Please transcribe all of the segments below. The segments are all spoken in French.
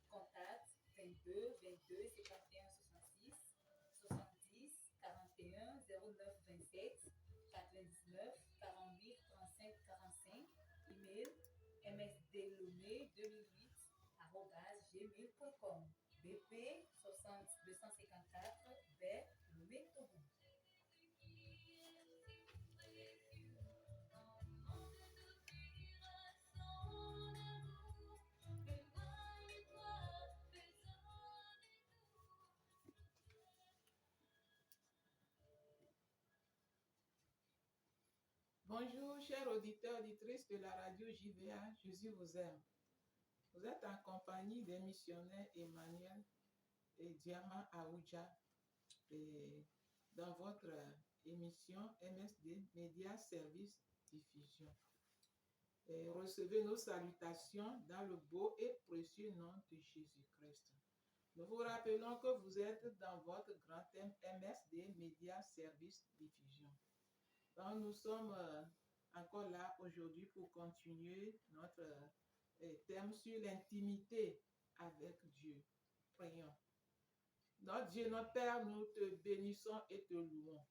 Contact 22 22 51 66 70 41 09 27 99 48 35 45. Email msdelomé2008@gmail.com. BP 60 254 vers Lomé Togo. Bonjour, chers auditeurs, auditrices de la radio JVA, Jésus vous aime. Vous êtes en compagnie des missionnaires Emmanuel et Diama Aouja et dans votre émission MSD, Média Service Diffusion. Et recevez nos salutations dans le beau et précieux nom de Jésus-Christ. Nous vous rappelons que vous êtes dans votre grand thème MSD, Média Service Diffusion. Donc, nous sommes encore là aujourd'hui pour continuer notre thème sur l'intimité avec Dieu. Prions. Notre Dieu, notre Père, nous te bénissons et te louons.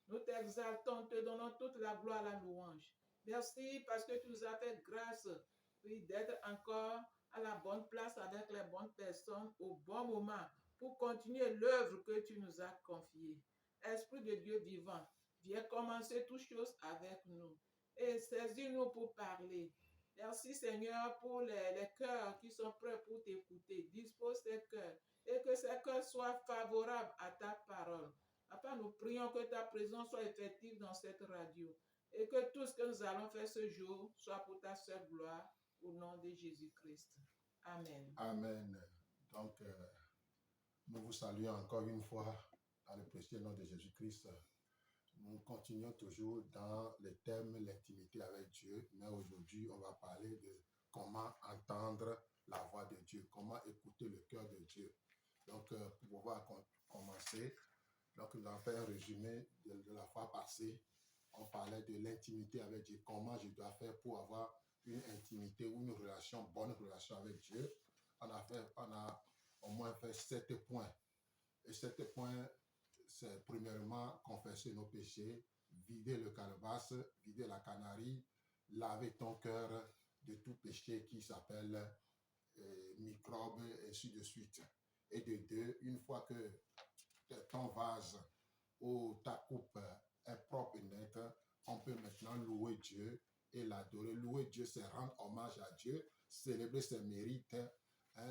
Nous t'exaltons, te donnons toute la gloire, la louange. Merci parce que tu nous as fait grâce d'être encore à la bonne place avec les bonnes personnes au bon moment pour continuer l'œuvre que tu nous as confiée. Esprit de Dieu vivant, viens commencer toutes choses avec nous et saisis-nous pour parler. Merci Seigneur pour les cœurs qui sont prêts pour t'écouter. Dispose ces cœurs et que ces cœurs soient favorables à ta parole. Papa, nous prions que ta présence soit effective dans cette radio et que tout ce que nous allons faire ce jour soit pour ta seule gloire au nom de Jésus-Christ. Amen. Amen. Donc, nous vous saluons encore une fois dans le précieux nom de Jésus-Christ. Nous continuons toujours dans le thème l'intimité avec Dieu, mais aujourd'hui, on va parler de comment entendre la voix de Dieu, comment écouter le cœur de Dieu. Donc, pour pouvoir commencer, donc nous avons fait un résumé de la fois passée. On parlait de l'intimité avec Dieu, comment je dois faire pour avoir une intimité ou une relation, bonne relation avec Dieu. On a au moins fait 7 points. Et 7 points, c'est premièrement confesser nos péchés, vider le calebasse, vider la canarie, laver ton cœur de tout péché qui s'appelle microbe, et ainsi de suite. Et de 2, une fois que ton vase ou ta coupe est propre et nette, on peut maintenant louer Dieu et l'adorer. Louer Dieu, c'est rendre hommage à Dieu, célébrer ses mérites,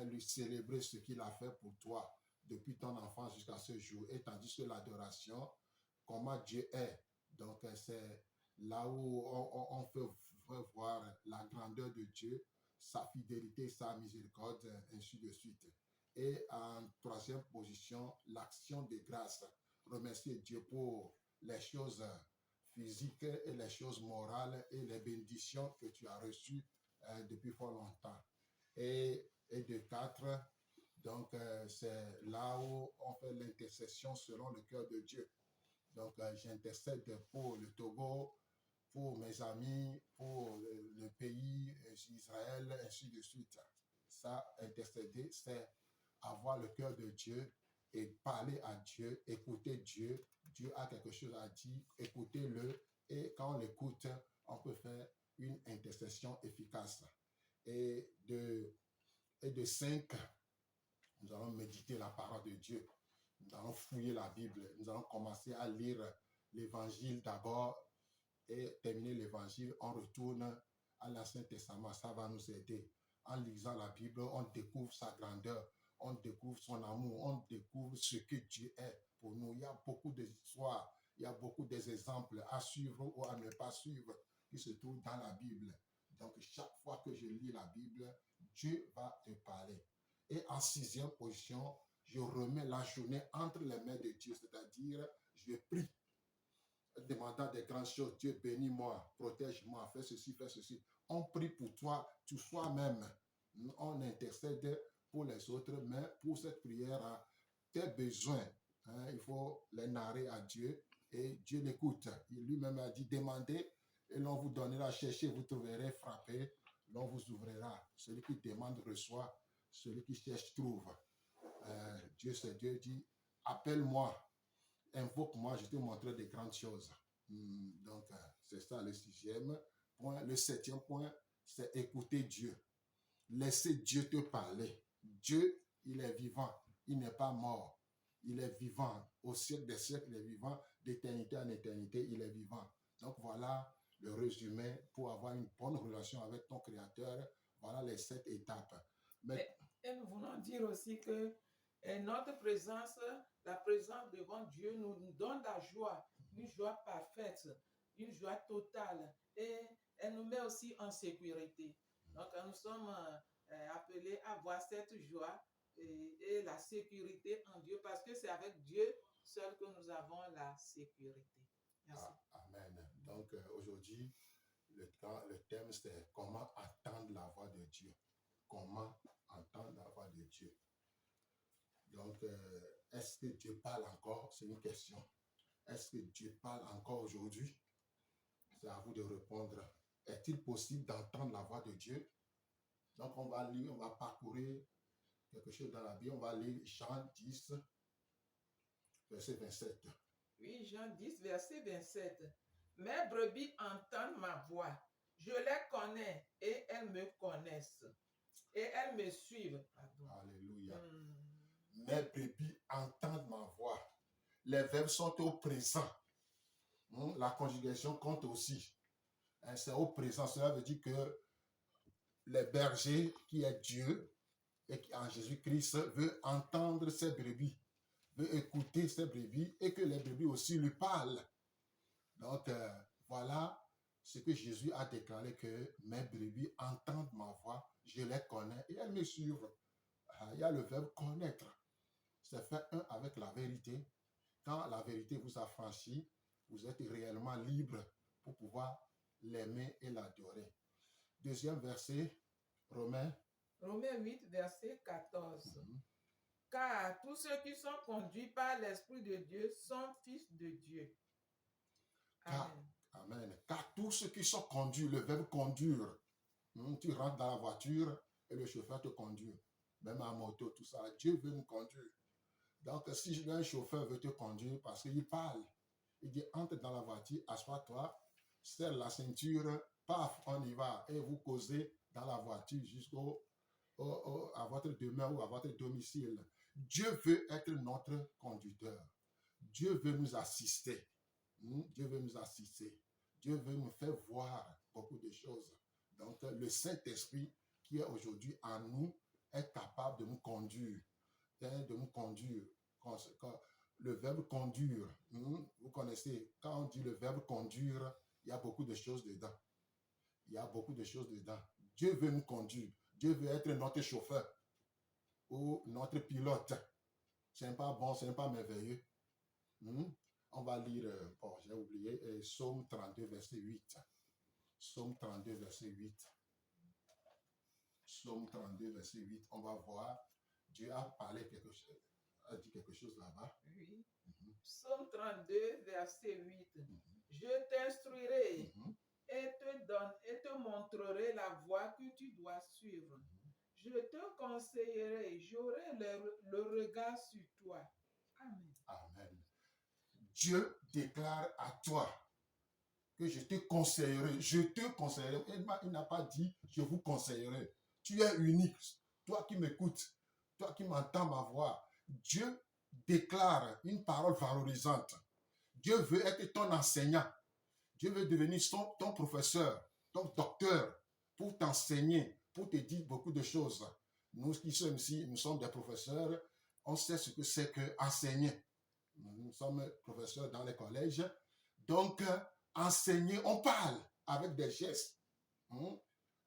lui célébrer ce qu'il a fait pour toi depuis ton enfance jusqu'à ce jour. Et tandis que l'adoration, comment Dieu est, donc c'est là où on peut voir la grandeur de Dieu, sa fidélité, sa miséricorde, ainsi de suite. Et en troisième position, l'action de grâce. Remercier Dieu pour les choses physiques et les choses morales et les bénédictions que tu as reçues depuis fort longtemps. Et de 4, donc c'est là où on fait l'intercession selon le cœur de Dieu. Donc j'intercède pour le Togo, pour mes amis, pour le pays, Israël, ainsi de suite. Ça, intercéder, c'est avoir le cœur de Dieu et parler à Dieu, écouter Dieu. Dieu a quelque chose à dire, écoutez-le. Et quand on l'écoute, on peut faire une intercession efficace. Et de 5, nous allons méditer la parole de Dieu. Nous allons fouiller la Bible. Nous allons commencer à lire l'évangile d'abord et terminer l'évangile. On retourne à l'Ancien Testament. Ça va nous aider. En lisant la Bible, on découvre sa grandeur, on découvre son amour, on découvre ce que Dieu est pour nous. Il y a beaucoup d'histoires, il y a beaucoup d'exemples à suivre ou à ne pas suivre qui se trouvent dans la Bible. Donc, chaque fois que je lis la Bible, Dieu va te parler. Et en 6e position, je remets la journée entre les mains de Dieu, c'est-à-dire, je prie, demandant des grandes choses. Dieu, bénis-moi, protège-moi, fais ceci, fais ceci. On prie pour toi, tu sois-même. On intercède pour les autres, mais pour cette prière, tes besoins, il faut les narrer à Dieu et Dieu l'écoute. Il lui-même a dit, demandez et l'on vous donnera, cherchez, vous trouverez, frappez, l'on vous ouvrira. Celui qui demande reçoit, celui qui cherche trouve. Dieu dit, appelle-moi, invoque-moi, je te montrerai de grandes choses. Donc, c'est ça le 6e point. Le 7e point, c'est écouter Dieu. Laissez Dieu te parler. Dieu, il est vivant. Il n'est pas mort. Il est vivant. Au siècle des siècles, il est vivant. D'éternité en éternité, il est vivant. Donc, voilà le résumé pour avoir une bonne relation avec ton Créateur. Voilà les 7 étapes. Et nous voulons dire aussi que notre présence, la présence devant Dieu nous donne la joie, une joie parfaite, une joie totale. Et elle nous met aussi en sécurité. Donc, nous sommes appelés à avoir cette joie et la sécurité en Dieu, parce que c'est avec Dieu seul que nous avons la sécurité. Merci. Amen. Donc, aujourd'hui, le thème, c'est comment entendre la voix de Dieu. Comment entendre la voix de Dieu. Donc, est-ce que Dieu parle encore? C'est une question. Est-ce que Dieu parle encore aujourd'hui? C'est à vous de répondre. Est-il possible d'entendre la voix de Dieu? Donc, on va lire, on va parcourir quelque chose dans la Bible. On va lire Jean 10, verset 27. Oui, Jean 10, verset 27. Mes brebis entendent ma voix. Je les connais et elles me connaissent. Et elles me suivent. Pardon. Alléluia. Mes brebis entendent ma voix. Les verbes sont au présent. La conjugation compte aussi. C'est au présent. Cela veut dire que le berger qui est Dieu et qui en Jésus-Christ veut entendre ses brebis, veut écouter ses brebis et que les brebis aussi lui parlent. Donc, voilà ce que Jésus a déclaré, que mes brebis entendent ma voix, je les connais et elles me suivent. Il y a le verbe connaître. C'est faire un avec la vérité. Quand la vérité vous a franchi, vous êtes réellement libre pour pouvoir l'aimer et l'adorer. Deuxième verset, Romains 8, verset 14. Car tous ceux qui sont conduits par l'Esprit de Dieu sont fils de Dieu. Amen. Amen. Car tous ceux qui sont conduits, le verbe conduire, tu rentres dans la voiture et le chauffeur te conduit. Même en moto, tout ça, Dieu veut nous conduire. Donc, si un chauffeur veut te conduire parce qu'il parle, il dit, entre dans la voiture, assois-toi, serre la ceinture, paf, on y va. Et vous causez dans la voiture à votre demeure ou à votre domicile. Dieu veut être notre conducteur. Dieu veut nous assister. Dieu veut nous assister. Dieu veut nous faire voir beaucoup de choses. Donc, le Saint-Esprit qui est aujourd'hui en nous est capable de nous conduire. De nous conduire. Le verbe conduire, vous connaissez, quand on dit le verbe conduire, il y a beaucoup de choses dedans. Il y a beaucoup de choses dedans. Dieu veut nous conduire. Dieu veut être notre chauffeur ou notre pilote. Ce n'est pas bon, ce n'est pas merveilleux. On va lire, j'ai oublié, Psaume 32, verset 8. Psaume 32, verset 8. Psaume 32, verset 8. On va voir, Dieu a parlé quelque chose, a dit quelque chose là-bas. Oui. Psaume 32, verset 8. Je t'instruirai et te montrerai la voie que tu dois suivre. Je te conseillerai, j'aurai le regard sur toi. Amen. Amen. Dieu déclare à toi que je te conseillerai. Je te conseillerai. Il n'a pas dit je vous conseillerai. Tu es unique. Toi qui m'écoutes, toi qui m'entends ma voix. Dieu déclare une parole valorisante. Dieu veut être ton enseignant. Dieu veut devenir ton professeur, ton docteur, pour t'enseigner, pour te dire beaucoup de choses. Nous qui sommes ici, nous sommes des professeurs, on sait ce que c'est qu'enseigner. Nous sommes professeurs dans les collèges. Donc, enseigner, on parle avec des gestes.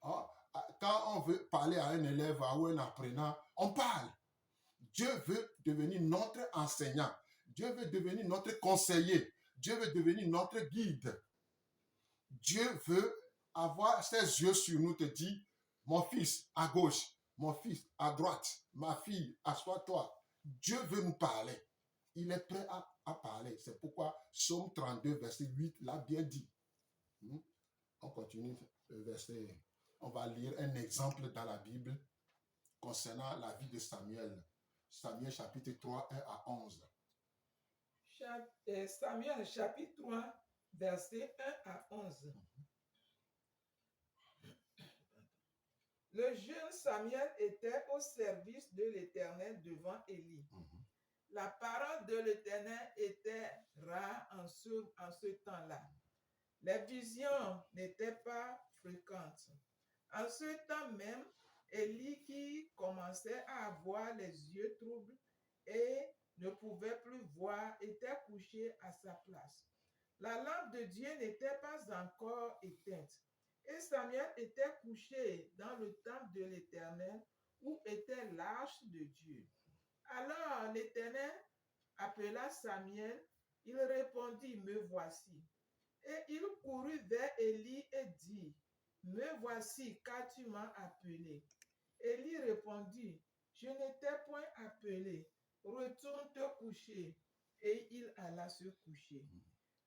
Quand on veut parler à un élève ou un apprenant, on parle. Dieu veut devenir notre enseignant. Dieu veut devenir notre conseiller. Dieu veut devenir notre guide. Dieu veut avoir ses yeux sur nous, te dire, mon fils à gauche, mon fils à droite, ma fille, assois-toi. Dieu veut nous parler. Il est prêt à parler. C'est pourquoi Psaume 32, verset 8 l'a bien dit. On continue le verset On va lire un exemple dans la Bible concernant la vie de Samuel. Samuel chapitre 3, 1 à 11. Samuel chapitre 3, verset 1 à 11. Le jeune Samuel était au service de l'Éternel devant Élie. La parole de l'Éternel était rare en ce temps-là. Les visions n'étaient pas fréquentes. En ce temps même, Élie, qui commençait à avoir les yeux troubles et ne pouvait plus voir, était couché à sa place. La lampe de Dieu n'était pas encore éteinte. Et Samuel était couché dans le temple de l'Éternel où était l'arche de Dieu. Alors l'Éternel appela Samuel. Il répondit, me voici. Et il courut vers Élie et dit, me voici, car tu m'as appelé. Élie répondit, je n'étais point appelé. Retourne te coucher. Et il alla se coucher.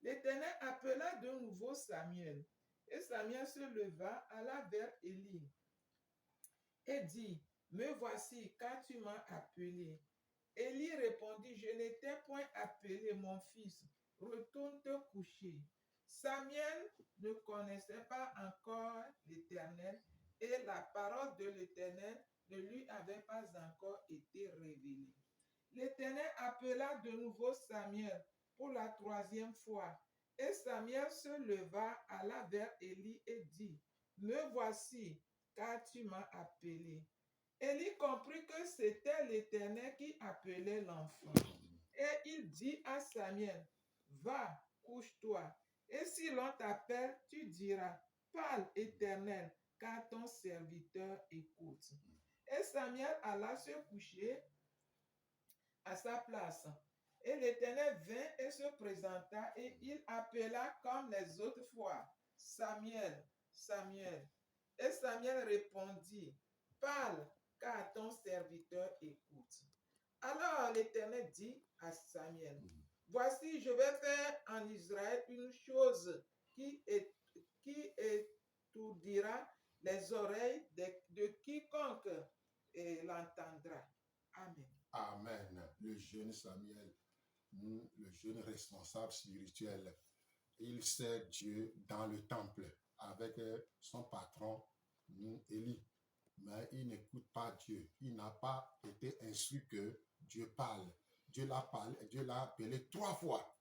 L'Éternel appela de nouveau Samuel. Et Samuel se leva, alla vers Élie et dit, me voici, car tu m'as appelé. Élie répondit, je n'étais point appelé, mon fils. Retourne te coucher. Samuel ne connaissait pas encore l'Éternel et la parole de l'Éternel ne lui avait pas encore été révélée. L'Éternel appela de nouveau Samuel pour la troisième fois. Et Samuel se leva, alla vers Élie et dit, me voici, car tu m'as appelé. Élie comprit que c'était l'Éternel qui appelait l'enfant. Et il dit à Samuel, va, couche-toi. Et si l'on t'appelle, tu diras, parle, Éternel, car ton serviteur écoute. Et Samuel alla se coucher à sa place. Et l'Éternel vint et se présenta, et il appela comme les autres fois, Samuel, Samuel. Et Samuel répondit, parle, car ton serviteur écoute. Alors l'Éternel dit à Samuel, voici, je vais faire en Israël une chose qui étourdira les oreilles de quiconque l'entendra. Amen. Amen. Le jeune Samuel, le jeune responsable spirituel, il sert Dieu dans le temple avec son patron, Élie. Mais il n'écoute pas Dieu. Il n'a pas été instruit que Dieu parle. Dieu l'a appelé 3 fois.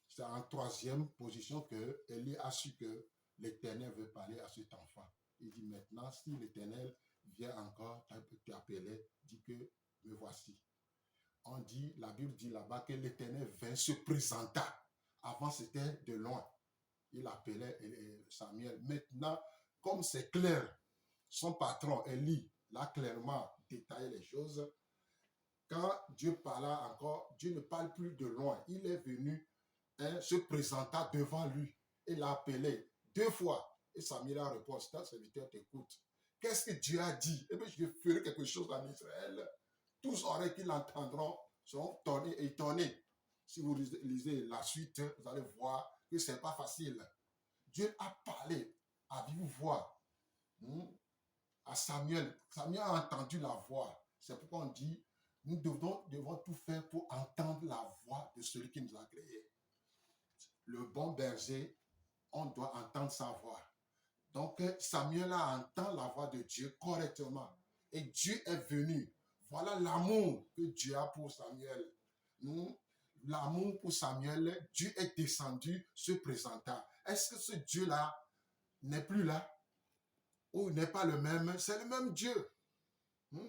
C'est en 3e position que Élie a su que l'Éternel veut parler à cet enfant. Il dit maintenant, si l'Éternel vient encore t'appeler, dis que me voici. La Bible dit là-bas que l'Éternel vint se présenter. Avant, c'était de loin. Il appelait Samuel. Maintenant, comme c'est clair, son patron, Élie, l'a clairement détaillé les choses. Quand Dieu parla encore, Dieu ne parle plus de loin. Il est venu se présenta devant lui. Il l'a appelé 2 fois. Et Samuel a répondu, ton serviteur t'écoute. Qu'est-ce que Dieu a dit? Eh bien, je ferai quelque chose en Israël. Tous oreilles qui l'entendront seront étonnés. Si vous lisez la suite, vous allez voir que ce n'est pas facile. Dieu a parlé à vive voix à Samuel. Samuel a entendu la voix. C'est pourquoi on dit, nous devons tout faire pour entendre la voix de celui qui nous a créés. Le bon berger, on doit entendre sa voix. Donc, Samuel a entendu la voix de Dieu correctement. Et Dieu est venu. Voilà l'amour que Dieu a pour Samuel. L'amour pour Samuel, Dieu est descendu, se présentant. Est-ce que ce Dieu-là n'est plus là? Ou n'est pas le même? C'est le même Dieu.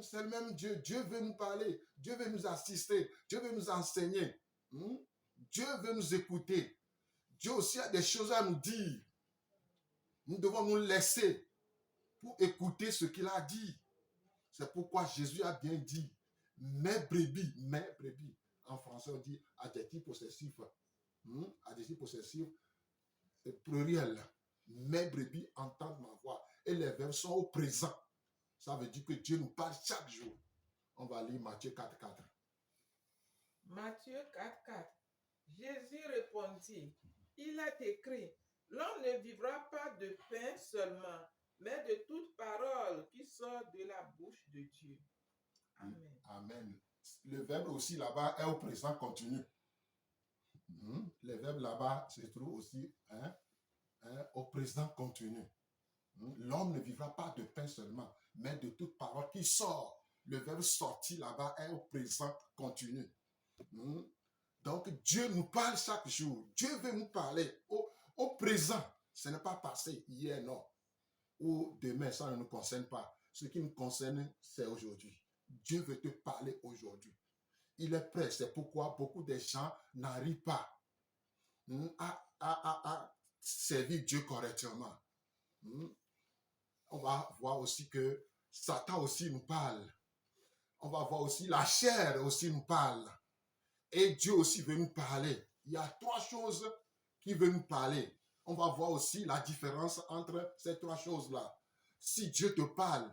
C'est le même Dieu. Dieu veut nous parler. Dieu veut nous assister. Dieu veut nous enseigner. Dieu veut nous écouter. Dieu aussi a des choses à nous dire. Nous devons nous laisser pour écouter ce qu'il a dit. C'est pourquoi Jésus a bien dit, mes brebis. En français, on dit adjectif possessif. Adjectif possessif, pluriel. Mes brebis entendent ma voix. Et les verbes sont au présent. Ça veut dire que Dieu nous parle chaque jour. On va lire Matthieu 4:4. Matthieu 4:4. Jésus répondit, il est écrit, l'homme ne vivra pas de pain seulement, mais de toute parole qui sort de la bouche de Dieu. Amen. Amen. Le verbe aussi là-bas est au présent continu. Le verbe là-bas se trouve aussi au présent continu. L'homme ne vivra pas de pain seulement, mais de toute parole qui sort. Le verbe sortir là-bas est au présent continu. Donc Dieu nous parle chaque jour. Dieu veut nous parler au présent. Ce n'est pas passé hier, non. Ou demain, ça ne nous concerne pas. Ce qui nous concerne, c'est aujourd'hui. Dieu veut te parler aujourd'hui. Il est prêt. C'est pourquoi beaucoup de gens n'arrivent pas à servir Dieu correctement. On va voir aussi que Satan aussi nous parle. On va voir aussi la chair aussi nous parle. Et Dieu aussi veut nous parler. Il y a trois choses qui veulent nous parler. On va voir aussi la différence entre ces trois choses-là. Si Dieu te parle,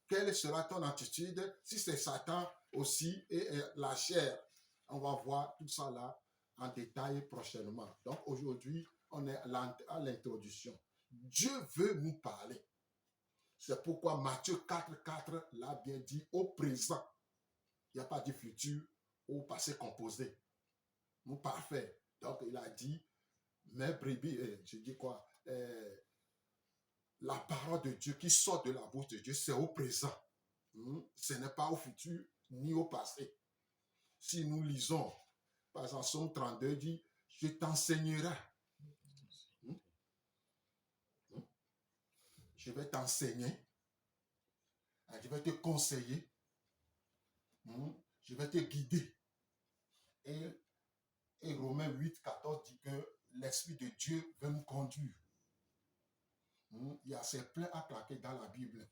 quelle sera ton attitude? Si c'est Satan aussi et la chair, on va voir tout ça là en détail prochainement. Donc aujourd'hui, on est à l'introduction. Dieu veut nous parler. C'est pourquoi Matthieu 4:4 l'a bien dit au présent. Il n'y a pas de futur ou passé composé. Nous parfait. Donc il a dit, mes brebis, je dis quoi? La parole de Dieu qui sort de la bouche de Dieu, c'est au présent. Ce n'est pas au futur ni au passé. Si nous lisons, par exemple, Somme 32 dit, je t'enseignerai. Je vais t'enseigner. Je vais te conseiller. Je vais te guider. Et Romains 8:14 dit que l'Esprit de Dieu veut nous conduire. Il y a ces pleins à claquer dans la Bible.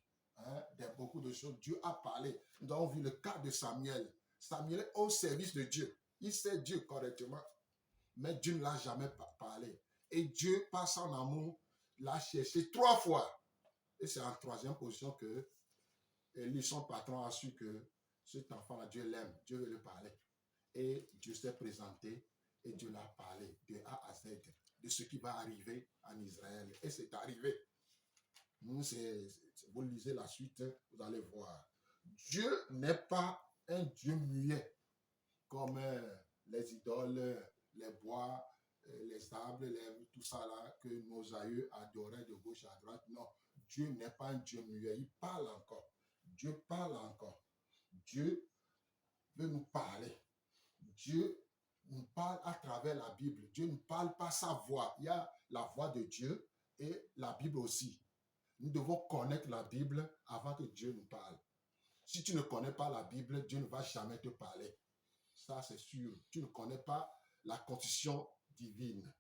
Beaucoup de choses. Dieu a parlé. Nous avons vu le cas de Samuel. Samuel est au service de Dieu. Il sait Dieu correctement. Mais Dieu ne l'a jamais parlé. Et Dieu, par son amour, l'a cherché 3 fois. Et c'est en 3e position que Élie, son patron, a su que cet enfant, Dieu l'aime. Dieu veut le parler. Et Dieu s'est présenté et Dieu l'a parlé de A à Z de ce qui va arriver en Israël. Et c'est arrivé. Vous lisez la suite, vous allez voir. Dieu n'est pas un Dieu muet comme les idoles, les bois, les arbres, tout ça là que nos aïeux adoraient de gauche à droite. Non, Dieu n'est pas un Dieu muet. Il parle encore. Dieu parle encore. Dieu veut nous parler. Dieu nous parle à travers la Bible. Dieu ne parle pas sa voix. Il y a la voix de Dieu et la Bible aussi. Nous devons connaître la Bible avant que Dieu nous parle. Si tu ne connais pas la Bible, Dieu ne va jamais te parler. Ça, c'est sûr. Tu ne connais pas la constitution divine.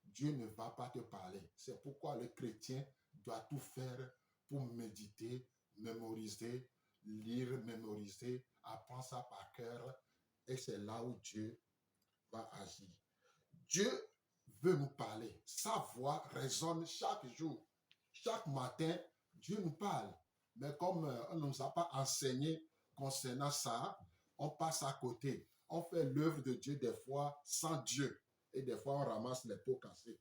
Dieu ne va pas te parler. C'est pourquoi le chrétien doit tout faire pour méditer, mémoriser, lire, mémoriser, apprendre ça par cœur. Et c'est là où Dieu va agir. Dieu veut nous parler. Sa voix résonne chaque jour. Chaque matin, Dieu nous parle. Mais comme on ne nous a pas enseigné concernant ça, on passe à côté. On fait l'œuvre de Dieu des fois sans Dieu. Et des fois, on ramasse les pots cassés.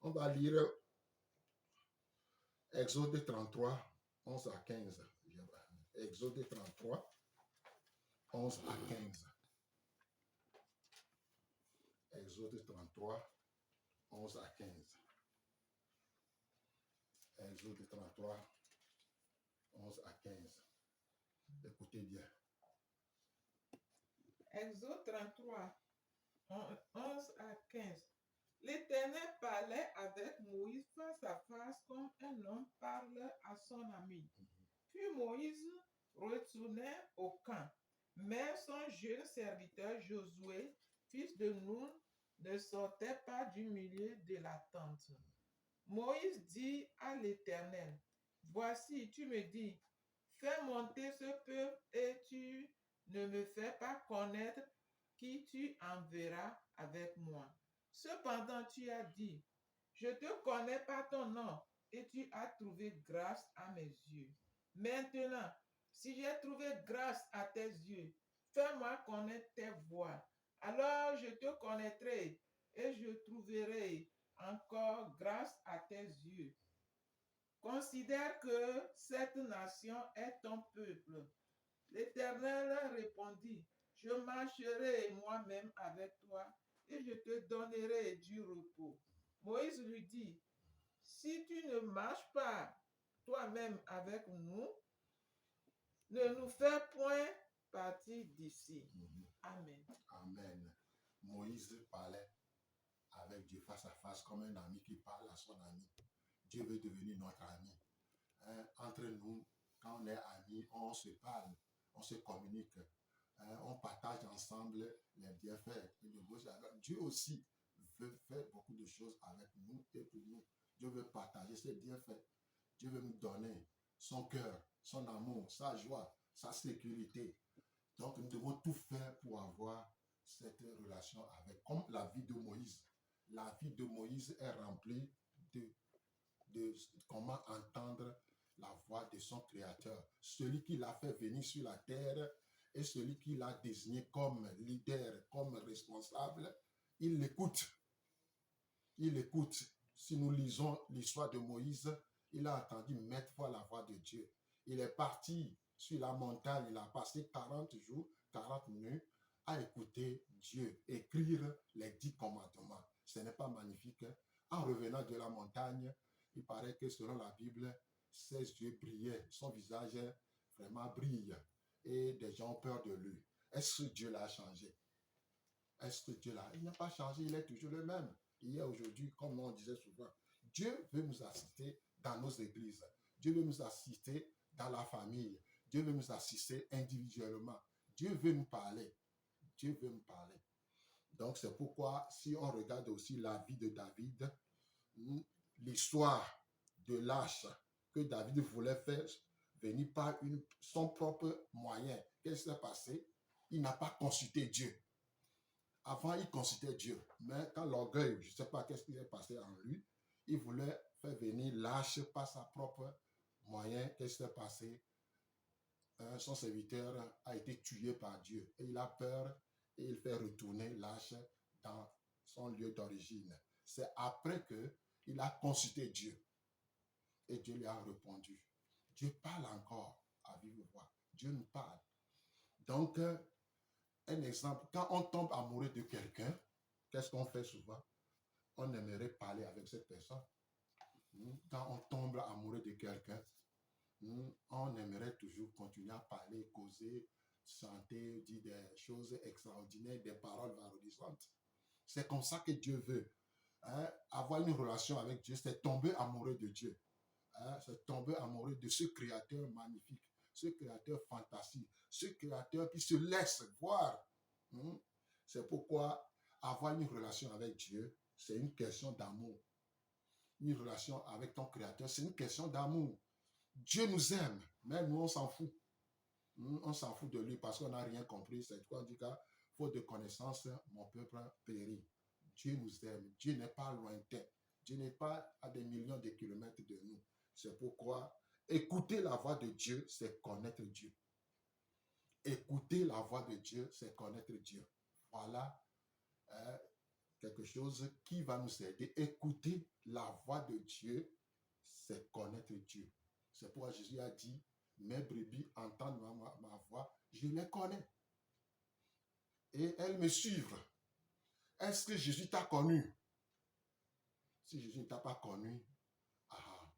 On va lire Exode 33, 11 à 15. Exode 33, 11 à 15. Exode 33, 11 à 15. Exode 33, 11 à 15. Écoutez bien. Exode 33, 11 à 15. L'Éternel parlait avec Moïse face à face comme un homme parle à son ami. Puis Moïse retournait au camp. Mais son jeune serviteur Josué, fils de Nun, ne sortait pas du milieu de la tente. Moïse dit à l'Éternel, voici, tu me dis, fais monter ce peuple et tu ne me fais pas connaître qui tu enverras avec moi. Cependant, tu as dit, je te connais par ton nom et tu as trouvé grâce à mes yeux. Maintenant, si j'ai trouvé grâce à tes yeux, fais-moi connaître tes voies. Alors je te connaîtrai et je trouverai encore grâce à tes yeux. considère que cette nation est ton peuple. L'Éternel répondit, je marcherai moi-même avec toi et je te donnerai du repos. Moïse lui dit, si tu ne marches pas toi-même avec nous, ne nous fais point partie d'ici. Amen. Amen. Moïse parlait avec Dieu face à face comme un ami qui parle à son ami. Dieu veut devenir notre ami. Hein, entre nous, quand on est amis, on se parle, on se communique, hein, on partage ensemble les bienfaits. Dieu aussi veut faire beaucoup de choses avec nous et pour nous. Dieu veut partager ses bienfaits. Dieu veut nous donner son cœur, son amour, sa joie, sa sécurité. Donc, nous devons tout faire pour avoir cette relation avec, comme la vie de Moïse. La vie de Moïse est remplie de comment entendre la voix de son Créateur. Celui qui l'a fait venir sur la terre et celui qui l'a désigné comme leader, comme responsable, il l'écoute. Il écoute. Si nous lisons l'histoire de Moïse, il a entendu maintes fois la voix de Dieu. Il est parti sur la montagne, il a passé 40 jours, 40 nuits à écouter Dieu, écrire les 10 commandements. Ce n'est pas magnifique. En revenant de la montagne, il paraît que selon la Bible, ses yeux brillaient, son visage vraiment brille et des gens ont peur de lui. Est-ce que Dieu l'a changé? Est-ce que Dieu l'a? Il n'a pas changé, il est toujours le même. Hier, aujourd'hui, comme on disait souvent, Dieu veut nous assister dans nos églises. Dieu veut nous assister dans la famille. Dieu veut nous assister individuellement. Dieu veut nous parler. Dieu veut nous parler. Donc, c'est pourquoi, si on regarde aussi la vie de David, l'histoire de l'âge que David voulait faire venir par son propre moyen. Qu'est-ce qui s'est passé? Il n'a pas consulté Dieu. Avant, il consultait Dieu. Mais quand l'orgueil, je ne sais pas qu'est-ce qui s'est passé en lui, il voulait faire venir l'âge par sa propre moyen. Qu'est-ce qui s'est passé? Son serviteur a été tué par Dieu. Et il a peur et il fait retourner l'âge dans son lieu d'origine. C'est après qu'il a consulté Dieu. Et Dieu lui a répondu. Dieu parle encore à vive voix. Dieu nous parle. Donc, un exemple, quand on tombe amoureux de quelqu'un, qu'est-ce qu'on fait souvent? On aimerait parler avec cette personne. Quand on tombe amoureux de quelqu'un, on aimerait toujours continuer à parler, causer, chanter, dire des choses extraordinaires, des paroles valorisantes. C'est comme ça que Dieu veut. Hein? Avoir une relation avec Dieu, c'est tomber amoureux de Dieu. Hein? C'est tomber amoureux de ce Créateur magnifique, ce Créateur fantastique, ce Créateur qui se laisse voir. C'est pourquoi avoir une relation avec Dieu, c'est une question d'amour. Une relation avec ton Créateur, c'est une question d'amour. Dieu nous aime, mais nous, on s'en fout. On s'en fout de lui parce qu'on n'a rien compris. C'est quoi on dit qu'à faute de connaissance, mon peuple périt. Dieu nous aime. Dieu n'est pas lointain. Dieu n'est pas à des millions de kilomètres de nous. C'est pourquoi écouter la voix de Dieu, c'est connaître Dieu. Écouter la voix de Dieu, c'est connaître Dieu. Voilà quelque chose qui va nous aider. Écouter la voix de Dieu, c'est connaître Dieu. C'est pourquoi Jésus a dit, mes brebis entendent ma voix, je les connais. Et elles me suivent. Est-ce que Jésus t'a connu? Si Jésus ne t'a pas connu,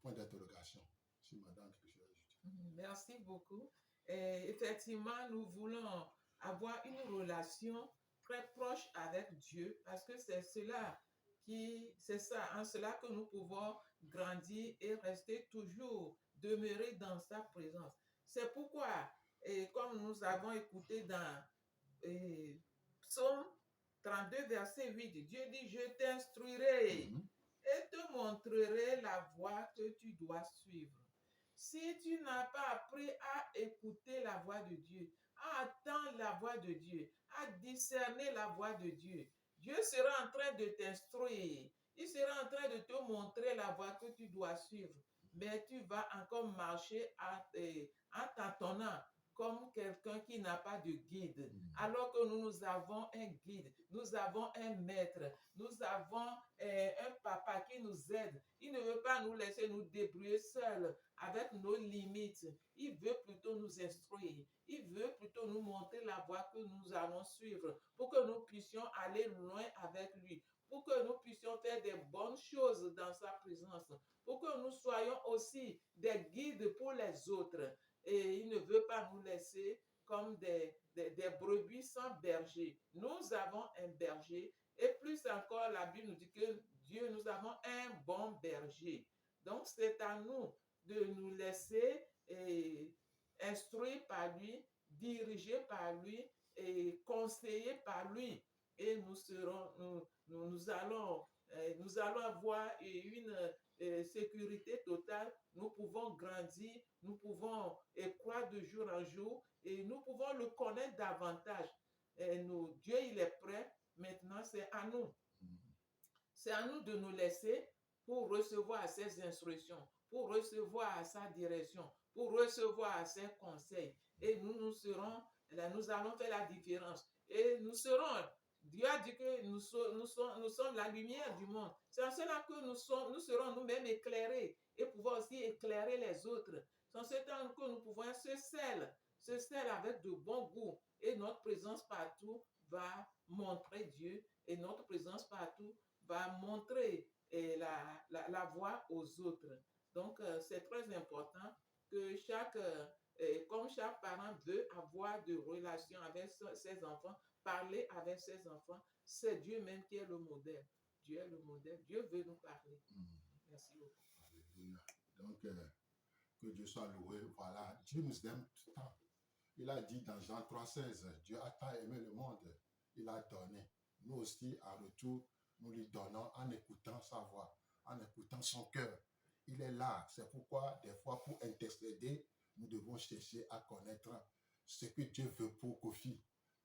point d'interrogation. Si madame quelque chose à ajouter. Merci beaucoup. Et effectivement, nous voulons avoir une relation très proche avec Dieu parce que c'est ça, en cela que nous pouvons grandir et rester toujours demeurer dans sa présence. C'est pourquoi, comme nous avons écouté dans Psaume 32, verset 8, Dieu dit, je t'instruirai et te montrerai la voie que tu dois suivre. Si tu n'as pas appris à écouter la voix de Dieu, à attendre la voix de Dieu, à discerner la voix de Dieu, Dieu sera en train de t'instruire. Il sera en train de te montrer la voie que tu dois suivre. Mais tu vas encore marcher en tâtonnant, comme quelqu'un qui n'a pas de guide, alors que nous avons un guide, nous avons un maître, nous avons un papa qui nous aide. Il ne veut pas nous laisser nous débrouiller seuls avec nos limites. Il veut plutôt nous instruire. Il veut plutôt nous montrer la voie que nous allons suivre pour que nous puissions aller loin avec lui, pour que nous puissions faire des bonnes choses dans sa présence, pour que nous soyons aussi des guides pour les autres. Et il ne veut pas nous laisser comme des brebis sans berger. Nous avons un berger et plus encore, la Bible nous dit que Dieu, nous avons un bon berger. Donc, c'est à nous de nous laisser instruire par lui, dirigé par lui et conseillé par lui. Et nous allons avoir une sécurité totale. Nous pouvons grandir, nous pouvons croître de jour en jour et nous pouvons le connaître davantage. Dieu, il est prêt. Maintenant, c'est à nous. C'est à nous de nous laisser pour recevoir ses instructions, pour recevoir sa direction, pour recevoir ses conseils. Et nous allons faire la différence. Et nous serons, Dieu a dit que nous sommes la lumière du monde. C'est en cela que nous serons nous-mêmes éclairés et pouvons aussi éclairer les autres. C'est en ce temps que nous pouvons être ce sel avec de bon goût. Et notre présence partout va montrer Dieu. Et notre présence partout va montrer la voie aux autres. Donc, c'est très important que comme chaque parent veut avoir de relations avec ses enfants, parler avec ses enfants, c'est Dieu même qui est le modèle. Dieu est le modèle. Dieu veut nous parler. Merci beaucoup. Alléluia. Donc, que Dieu soit loué. Voilà, Dieu nous aime tant. Il a dit dans Jean 3,16, Dieu a tant aimé le monde, il a donné. Nous aussi, en retour, nous lui donnons en écoutant sa voix, en écoutant son cœur. Il est là. C'est pourquoi, des fois, pour intercéder, nous devons chercher à connaître ce que Dieu veut pour Kofi,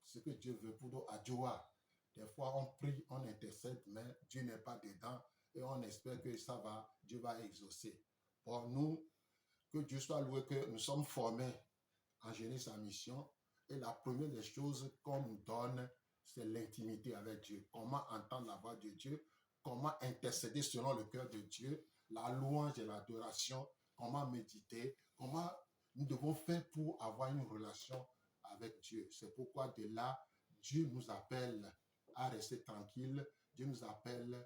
ce que Dieu veut pour Adjoa. Des fois, on prie, on intercède, mais Dieu n'est pas dedans et on espère que ça va, Dieu va exaucer. Pour nous, que Dieu soit loué, que nous sommes formés en génie sa mission. Et la première des choses qu'on nous donne, c'est l'intimité avec Dieu. Comment entendre la voix de Dieu, comment intercéder selon le cœur de Dieu, la louange et l'adoration, comment méditer, comment nous devons faire pour avoir une relation avec Dieu. C'est pourquoi de là, Dieu nous appelle à rester tranquille, Dieu nous appelle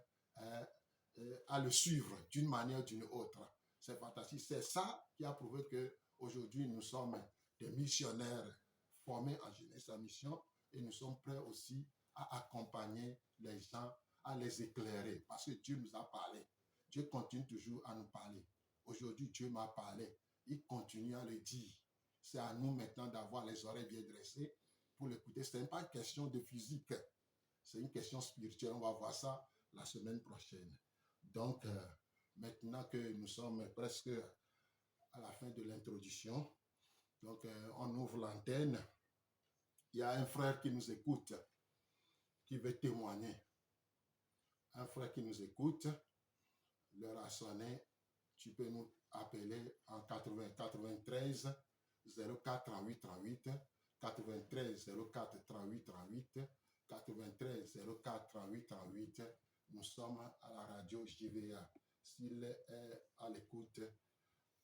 à le suivre d'une manière ou d'une autre. C'est fantastique. C'est ça qui a prouvé qu'aujourd'hui, nous sommes des missionnaires formés en jeunesse à mission et nous sommes prêts aussi à accompagner les gens, à les éclairer parce que Dieu nous a parlé. Dieu continue toujours à nous parler. Aujourd'hui, Dieu m'a parlé. Il continue à le dire. C'est à nous maintenant d'avoir les oreilles bien dressées pour l'écouter. Ce n'est pas une question de physique, c'est une question spirituelle. On va voir ça la semaine prochaine. Donc, maintenant que nous sommes presque à la fin de l'introduction, donc on ouvre l'antenne. Il y a un frère qui nous écoute, qui veut témoigner. Un frère qui nous écoute, l'heure a sonné, tu peux nous appeler en 93 04 38 38, 93 04 38 38, 93 04 38 38. Nous sommes à la radio JVA. S'il est à l'écoute,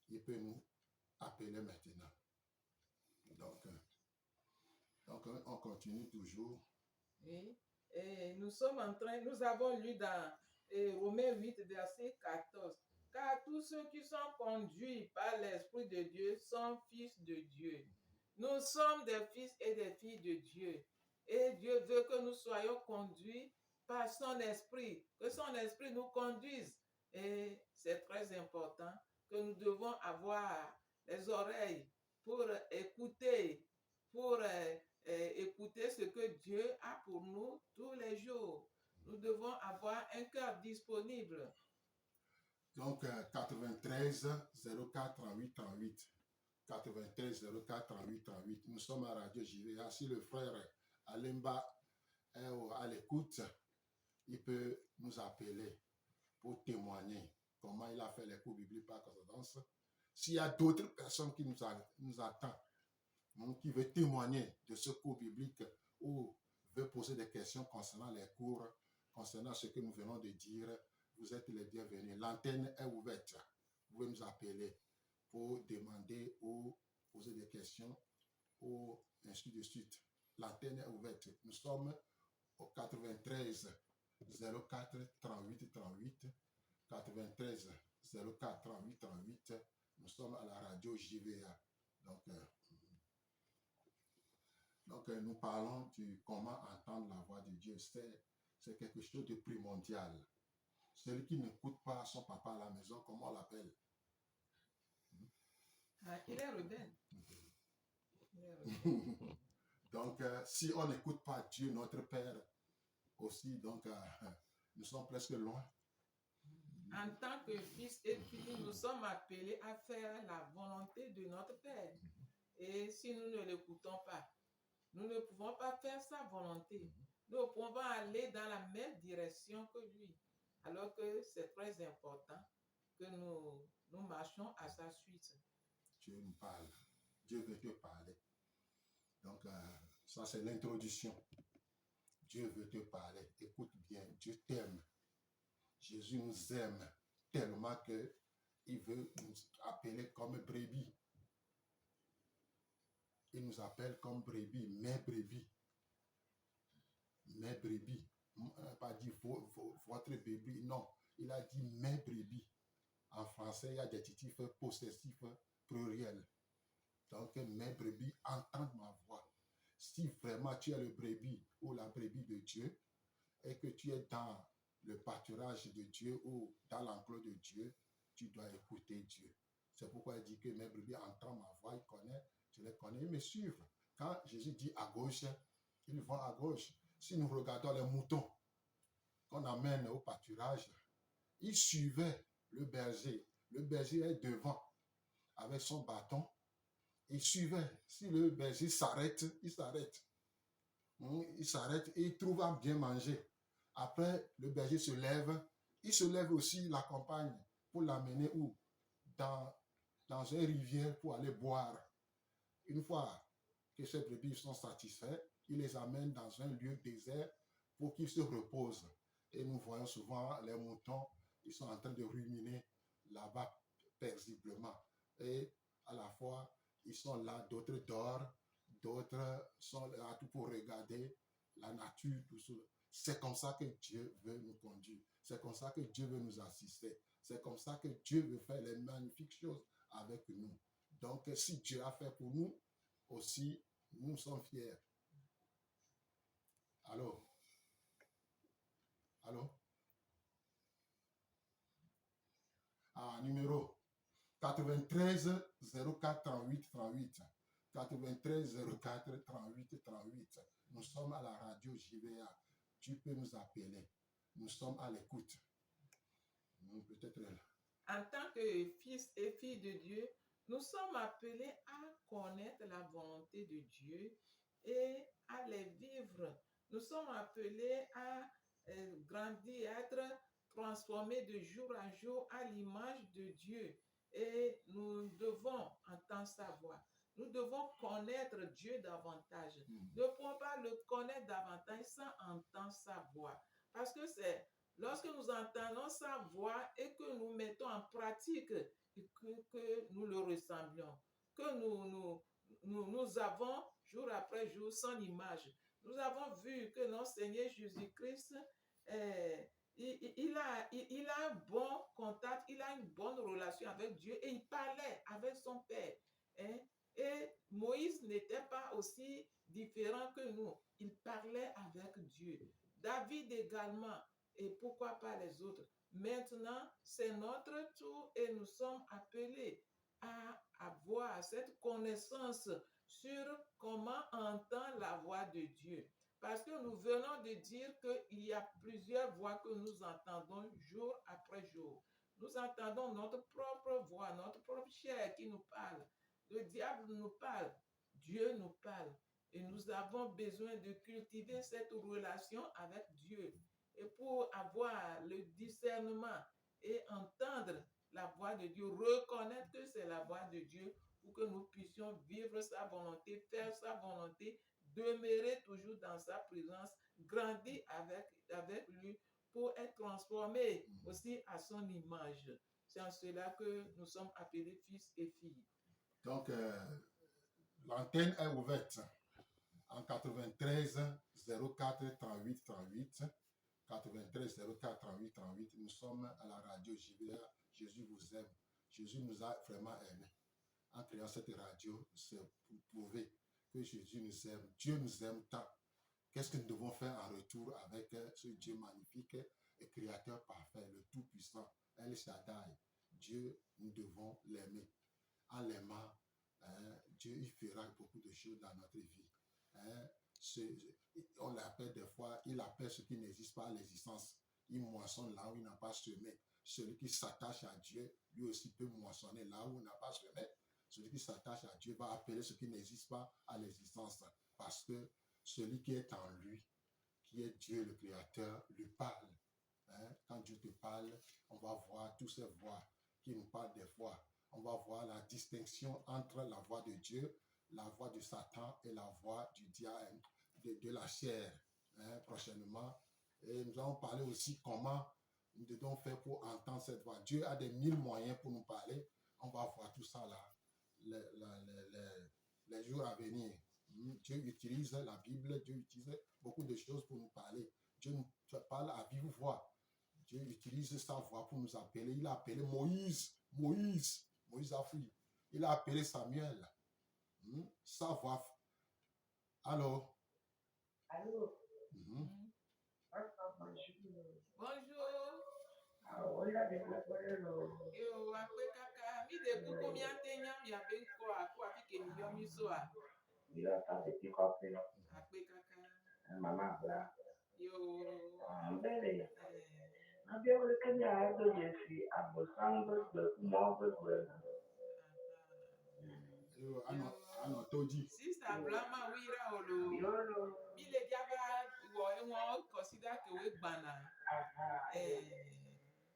il peut nous appeler maintenant. Donc on continue toujours. Oui. Et nous avons lu dans Romains 8, verset 14. Car tous ceux qui sont conduits par l'Esprit de Dieu sont fils de Dieu. Nous sommes des fils et des filles de Dieu. Et Dieu veut que nous soyons conduits par son esprit, que son esprit nous conduise. Et c'est très important que nous devons avoir les oreilles pour écouter, écouter ce que Dieu a pour nous tous les jours. Nous devons avoir un cœur disponible. Donc, 93 04 38 38. 93 04 38 38. Nous sommes à Radio JVA. Si le frère Alemba est à l'écoute, il peut nous appeler pour témoigner comment il a fait les cours bibliques par correspondance. S'il y a d'autres personnes qui nous attendent, qui veut témoigner de ce cours biblique ou veut poser des questions concernant les cours, concernant ce que nous venons de dire, vous êtes les bienvenus. L'antenne est ouverte. Vous pouvez nous appeler pour demander ou poser des questions ou ainsi de suite. L'antenne est ouverte. Nous sommes au 93 04 38 38. 93 04 38 38. Nous sommes à la radio JVA. Donc, nous parlons du comment entendre la voix de Dieu. C'est quelque chose de primordial. Celui qui n'écoute pas son papa à la maison, comment on l'appelle? Il est rebelle. Donc, si on n'écoute pas Dieu, notre Père, aussi, donc, nous sommes presque loin. En tant que fils et filles, nous sommes appelés à faire la volonté de notre Père. Et si nous ne l'écoutons pas, nous ne pouvons pas faire sa volonté. Nous ne pouvons pas aller dans la même direction que lui. Alors que c'est très important que nous marchions à sa suite. Dieu nous parle. Dieu veut te parler. Donc, ça c'est l'introduction. Dieu veut te parler. Écoute bien, Dieu t'aime. Jésus nous aime tellement qu'il veut nous appeler comme brebis. Il nous appelle comme brebis, mes brebis. Mes brebis. Il n'a pas dit votre brebis, non. Il a dit mes brebis. En français, il y a des titifs possessifs pluriels. Donc, mes brebis entendent ma voix. Si vraiment tu es le brebis ou la brebis de Dieu et que tu es dans le pâturage de Dieu ou dans l'enclos de Dieu, tu dois écouter Dieu. C'est pourquoi il dit que mes brebis entendent ma voix, je les connais, ils me suivent. Quand Jésus dit à gauche, ils vont à gauche. Si nous regardons les moutons qu'on amène au pâturage, ils suivaient le berger. Le berger est devant avec son bâton. Il suivait. Si le berger s'arrête, il s'arrête. Il s'arrête et il trouve à bien manger. Après, le berger se lève. Il se lève aussi, l'accompagne pour l'amener où? Dans une rivière pour aller boire. Une fois que ces brebis sont satisfaits, il les amène dans un lieu désert pour qu'ils se reposent. Et nous voyons souvent les moutons, ils sont en train de ruminer là-bas paisiblement. Et à la fois, ils sont là, d'autres dorment, d'autres sont là tout pour regarder la nature, tout ça. C'est comme ça que Dieu veut nous conduire. C'est comme ça que Dieu veut nous assister. C'est comme ça que Dieu veut faire les magnifiques choses avec nous. Donc, si Dieu a fait pour nous, aussi, nous sommes fiers. Allô? Allô? Numéro 93 04 38 38. 93 04 38 38. Nous sommes à la radio JVA. Tu peux nous appeler. Nous sommes à l'écoute. Peut-être là. En tant que fils et filles de Dieu, nous sommes appelés à connaître la volonté de Dieu et à les vivre. Nous sommes appelés à grandir, à être transformés de jour à jour à l'image de Dieu. Et nous devons entendre sa voix. Nous devons connaître Dieu davantage. Nous ne pouvons pas le connaître davantage sans entendre sa voix. Parce que c'est lorsque nous entendons sa voix et que nous mettons en pratique que nous le ressemblons, que nous avons jour après jour son image. Nous avons vu que notre Seigneur Jésus-Christ, il a un bon contact, il a une bonne relation avec Dieu et il parlait avec son Père. Hein? Et Moïse n'était pas aussi différent que nous. Il parlait avec Dieu. David également. Et pourquoi pas les autres? Maintenant, c'est notre tour et nous sommes appelés à avoir cette connaissance sur comment entendre la voix de Dieu. Parce que nous venons de dire qu'il y a plusieurs voix que nous entendons jour après jour. Nous entendons notre propre voix, notre propre chair qui nous parle. Le diable nous parle, Dieu nous parle. Et nous avons besoin de cultiver cette relation avec Dieu. Et pour avoir le discernement et entendre la voix de Dieu, reconnaître que c'est la voix de Dieu, pour que nous puissions vivre sa volonté, faire sa volonté, demeurer toujours dans sa présence, grandir avec lui pour être transformés aussi à son image. C'est en cela que nous sommes appelés fils et filles. Donc, l'antenne est ouverte en 93 04 38 38. 93 04 38 38. Nous sommes à la radio JVA. Jésus vous aime. Jésus nous a vraiment aimés. En créant cette radio, c'est pour prouver que Jésus nous aime. Dieu nous aime tant. Qu'est-ce que nous devons faire en retour avec ce Dieu magnifique et créateur parfait, le Tout-Puissant, El Shaddai. Dieu, nous devons l'aimer. En l'aimant, Dieu il fera beaucoup de choses dans notre vie. On l'appelle des fois, il appelle ce qui n'existe pas à l'existence. Il moissonne là où il n'a pas semé. Celui qui s'attache à Dieu, lui aussi peut moissonner là où il n'a pas semé. Celui qui s'attache à Dieu va appeler ce qui n'existe pas à l'existence. Parce que celui qui est en lui, qui est Dieu le Créateur, lui parle. Quand Dieu te parle, on va voir toutes ces voix qui nous parlent des voix. On va voir la distinction entre la voix de Dieu, la voix de Satan et la voix du diable, de la chair, prochainement. Et nous allons parler aussi comment nous devons faire pour entendre cette voix. Dieu a des mille moyens pour nous parler. On va voir tout ça là, les jours à venir. Dieu utilise la Bible, Dieu utilise beaucoup de choses pour nous parler. Dieu nous parle à vive voix. Dieu utilise sa voix pour nous appeler. Il a appelé Moïse a fui. Il a appelé Samuel. Sa voix. Allô? Allô? Bonjour. Hola, de la Yo, akwe kaka, mi de kuko mi antenya mi abe ko akwa fike mi yo mi so a. Mira, está de pico a pelo. Akwe kaka. Mamá, bla. Yo. Mbele. Nabia wale kanya ado yesi, abosangwe, kumogwe, Yo, ano toji. Sister Blama wira olo. Yolo. Mi le diaba wo consider que we gbana.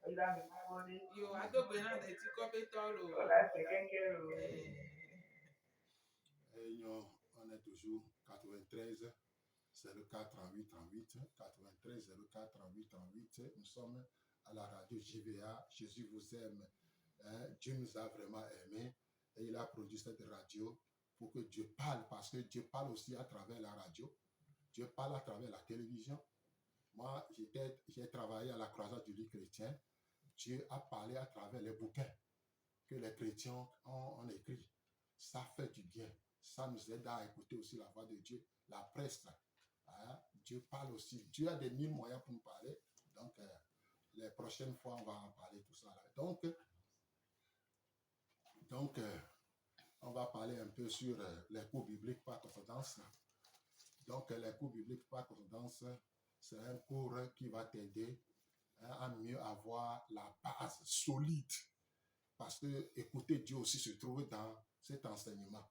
Oiga, mi mamoni. Yo, adogbe na de ti ko pe to lo. Hola, se kenkero. On est toujours 93 04 38 38. 93 04 38 38. Nous sommes à la radio JVA. Jésus vous aime. Dieu nous a vraiment aimés. Et il a produit cette radio pour que Dieu parle, parce que Dieu parle aussi à travers la radio. Dieu parle à travers la télévision. Moi, j'ai travaillé à la croisade du livre chrétien. Dieu a parlé à travers les bouquins que les chrétiens ont écrits. Ça fait du bien. Ça nous aide à écouter aussi la voix de Dieu. La presse, Dieu parle aussi. Dieu a des mille moyens pour nous parler. Donc, les prochaines fois, on va en parler tout ça. Là. Donc, on va parler un peu sur les cours bibliques par concordance. Donc, les cours bibliques par concordance, c'est un cours qui va t'aider à mieux avoir la base solide. Parce que écouter Dieu aussi se trouve dans cet enseignement.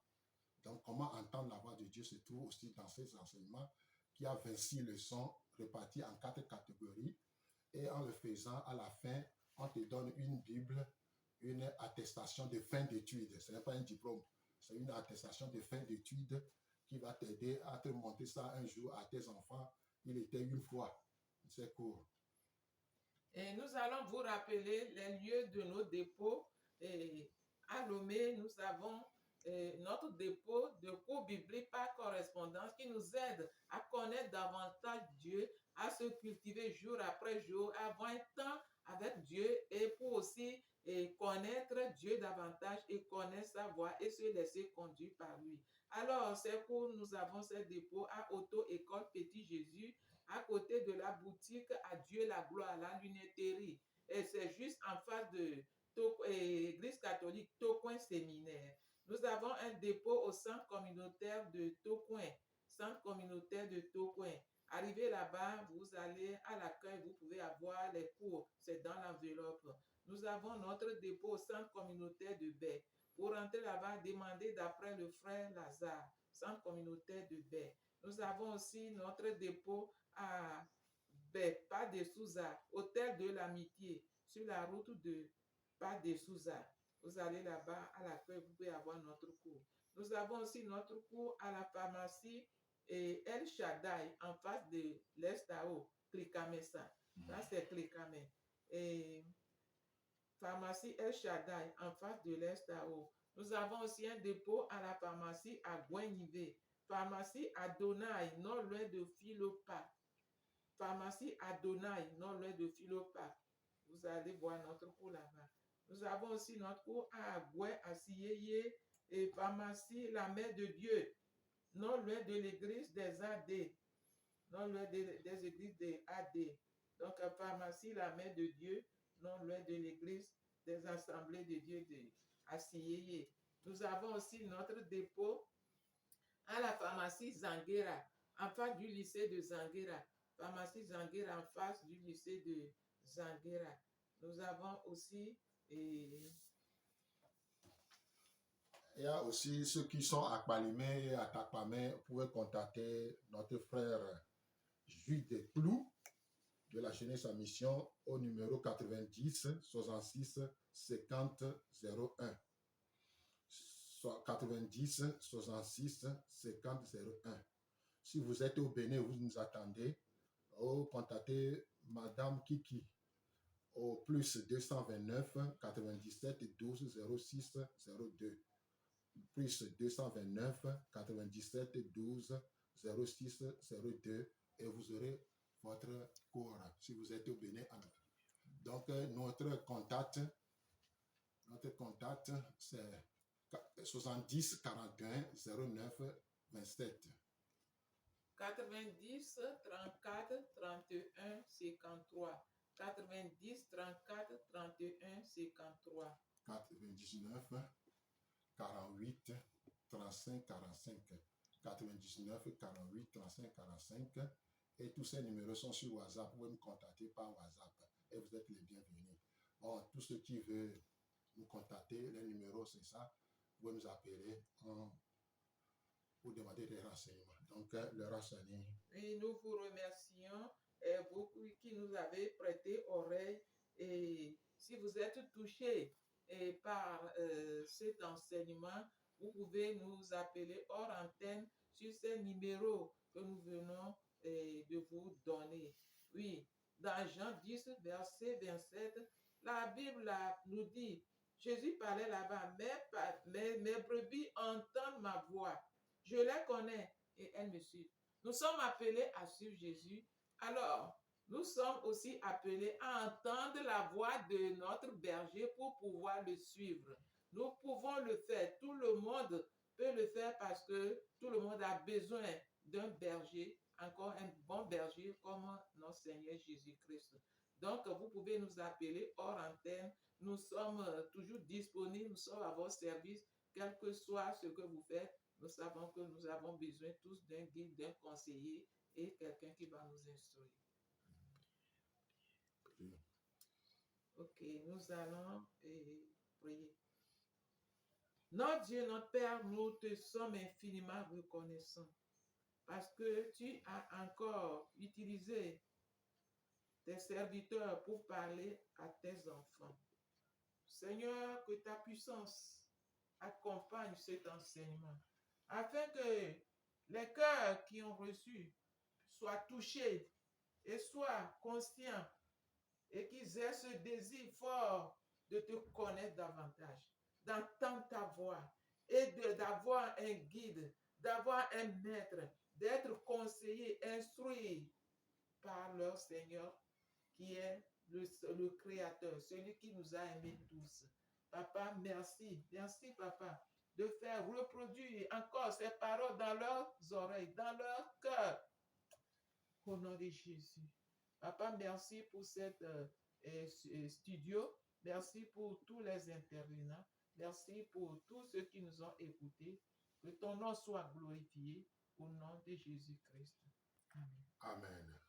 Donc, comment entendre la voix de Dieu se trouve aussi dans ces enseignements qui a 26 leçons réparties en 4 catégories. Et en le faisant, à la fin, on te donne une Bible, une attestation de fin d'études. Ce n'est pas un diplôme, c'est une attestation de fin d'études qui va t'aider à te montrer ça un jour à tes enfants. Il était une fois. C'est court. Et nous allons vous rappeler les lieux de nos dépôts. Et à Lomé, nous avons notre dépôt de cours bibliques par correspondance qui nous aide à connaître davantage Dieu, à se cultiver jour après jour, à avoir un temps avec Dieu et pour aussi connaître Dieu davantage et connaître sa voix et se laisser conduire par lui. Alors, c'est pour nous avons ce dépôt à Auto-École Petit Jésus, à côté de la boutique à Dieu la gloire, la lunetterie. Et c'est juste en face de l'Église catholique Tocoin Séminaire. Nous avons un dépôt au centre communautaire de Tocoin. Centre communautaire de Tocoin. Arrivez là-bas, vous allez à l'accueil, vous pouvez avoir les cours. C'est dans l'enveloppe. Nous avons notre dépôt au centre communautaire de Baie. Pour rentrer là-bas, demandez d'après le frère Lazare, centre communautaire de Baie. Nous avons aussi notre dépôt à Baie, Pas de Souza, hôtel de l'amitié, sur la route de Pas de Souza. Vous allez là-bas à l'accueil, vous pouvez avoir notre cours. Nous avons aussi notre cours à la pharmacie et El Shaddai en face de l'Estao, Klikamesa. Ça, c'est Klikame. Et pharmacie El Shaddai en face de l'Estao. Nous avons aussi un dépôt à la pharmacie à Gouenivé. Pharmacie Adonai, non loin de Philopa. Pharmacie Adonai, non loin de Philopa. Vous allez voir notre cours là-bas. Nous avons aussi notre cours à Agoué, à Siyeye, et pharmacie La Mère de Dieu, non loin de l'église des AD, non loin des églises des AD. Donc, pharmacie La Mère de Dieu, non loin de l'église des assemblées de Dieu à Siyeye. Nous avons aussi notre dépôt à la pharmacie Zanguera, en face du lycée de Zanguera. Pharmacie Zanguera en face du lycée de Zanguera. Nous avons aussi Il y a aussi ceux qui sont à Kpalimé et à Takpamé. Vous pouvez contacter notre frère Jude Clou de la Jeunesse en Mission au numéro 90 66 50 01. 90 66 50 01. Si vous êtes au Bénin, vous nous attendez, contactez Madame Kiki au plus 229 97 12 06 02. Plus 229 97 12 06 02 et vous aurez votre cours si vous êtes au Bénin. Donc, notre contact c'est 70 41 09 27. 90 34 31 53. 90 34 31 53. 99 48 35 45. 99 48 35 45. Et tous ces numéros sont sur WhatsApp. Vous pouvez me contacter par WhatsApp et vous êtes les bienvenus. Bon, tous ceux qui veulent nous contacter, les numéros, c'est ça. Vous pouvez nous appeler pour demander des renseignements. Donc, le renseignement. Et nous vous remercions, vous qui nous avez prêté oreille. Et si vous êtes touchés par cet enseignement, vous pouvez nous appeler hors antenne sur ces numéros que nous venons de vous donner. Oui, dans Jean 10, verset 27, la Bible nous dit, Jésus parlait là-bas, mes brebis entendent ma voix. Je les connais et elles me suivent. Nous sommes appelés à suivre Jésus. Alors, nous sommes aussi appelés à entendre la voix de notre berger pour pouvoir le suivre. Nous pouvons le faire. Tout le monde peut le faire parce que tout le monde a besoin d'un berger, encore un bon berger comme notre Seigneur Jésus-Christ. Donc, vous pouvez nous appeler hors antenne. Nous sommes toujours disponibles, nous sommes à votre service, quel que soit ce que vous faites. Nous savons que nous avons besoin tous d'un guide, d'un conseiller et quelqu'un qui va nous instruire. Ok, nous allons prier. Notre Dieu, notre Père, nous te sommes infiniment reconnaissants parce que tu as encore utilisé tes serviteurs pour parler à tes enfants. Seigneur, que ta puissance accompagne cet enseignement afin que les cœurs qui ont reçu soient touchés et soient conscients et qu'ils aient ce désir fort de te connaître davantage, d'entendre ta voix et d'avoir un guide, d'avoir un maître, d'être conseillé, instruit par leur Seigneur qui est le Créateur, celui qui nous a aimés tous. Papa, merci. Merci, Papa, de faire reproduire encore ces paroles dans leurs oreilles, dans leur cœur. Au nom de Jésus. Papa, merci pour cet studio. Merci pour tous les intervenants. Merci pour tous ceux qui nous ont écoutés. Que ton nom soit glorifié au nom de Jésus-Christ. Amen. Amen.